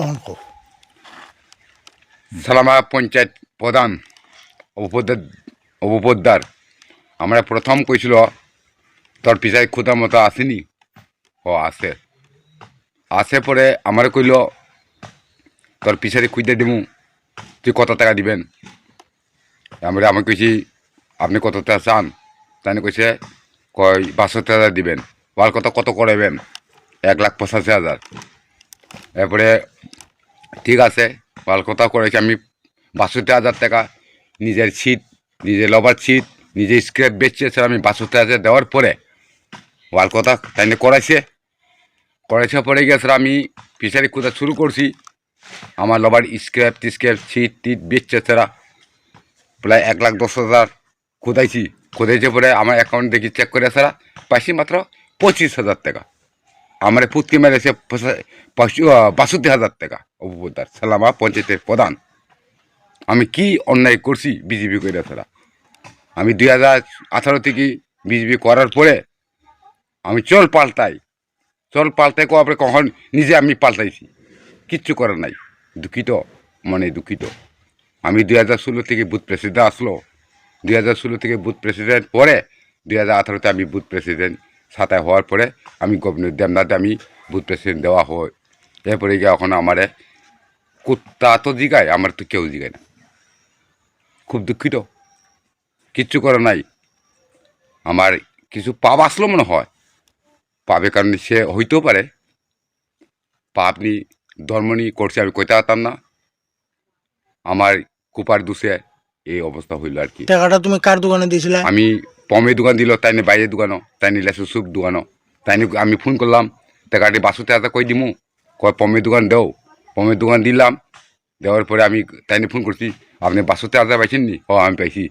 তখন কো সালামা পঞ্চায়েত প্রধান উপপদ্দার আমরা প্রথম কইছিল তোর পিছায় খুদা মতো আসেনি ও আসে পরে আমার কইল তোর পিছারে খুঁজতে দিমু তুই কত টাকা দিবেন আমি কইছি আপনি কত টাকা চান তাই কইছে কয় ৬২,০০০ দিবেন ওয়ার কত করাবেন ১,৮৫,০০০ এরপরে ঠিক আছে ওয়াল কথা করেছি আমি ৬২,০০০ টাকা নিজের ছিট নিজের লবার ছিট নিজে স্ক্র্যাপ বেচছে স্যার আমি ৬২,০০০ দেওয়ার পরে ওয়াল কথা তাই করাইছে পরে গিয়ে স্যার আমি ফিশারি খোঁজা শুরু করছি আমার লবার স্ক্র্যাপ ছিট টিট বেচছে স্যারা প্রায় ১,১০,০০০ খোদাইছে পরে আমার অ্যাকাউন্ট দেখি চেক করে স্যারা পাইছি মাত্র ২৫,০০০ টাকা আমার পুতকি মেরেছে ৬২,০০০ টাকা উপপদ্দার সালামা পঞ্চায়েতের প্রধান আমি কি অন্যায় করছি বিজেপি করে স্যারা আমি ২০১৮ থেকে বিজেপি করার পরে আমি চল পাল্টাই আপনি কখন নিজে আমি পাল্টাইছি কিচ্ছু করার নাই দুঃখিত দুঃখিত আমি ২০১৬ থেকে বুথ প্রেসিডেন্ট আসলো ২০১৬ থেকে বুথ প্রেসিডেন্ট পরে ২০১৮তে আমি বুথ প্রেসিডেন্ট সাতায় হওয়ার পরে আমি গভর্নর দেবনাথে আমি বুথ প্রেসিডেন্ট দেওয়া হয় এরপরে গিয়ে এখন আমারে কুত্তা তো জিগায় আমার তো কেউ জিগায় না খুব দুঃখিত কিচ্ছু করার নাই আমার কিছু পাপ আসলো মনে হয় পাবে কারণ সে হইতেও পারে পাপ নি ধর্ম নিয়ে করছে আমি কইতে পারতাম না আমার কুপার দুষে এই অবস্থা হইল আর কি টাকাটা তুমি কার দোকানে দিয়েছিলে আমি পমে দোকান দিল তাই নিয়ে বাইরের দোকানও তাই নিয়ে লেসুসুক দোকানও তাই নিয়ে আমি ফোন করলাম টাকাটি ৬২,০০০ কই দিমু কয় পমের দোকান দেও পমের দোকান দিলাম দেওয়ার পরে আমি তাই নিয়ে ফোন করছি আপনি ৬২,০০০ পাইছেন নি ও আমি পাইছি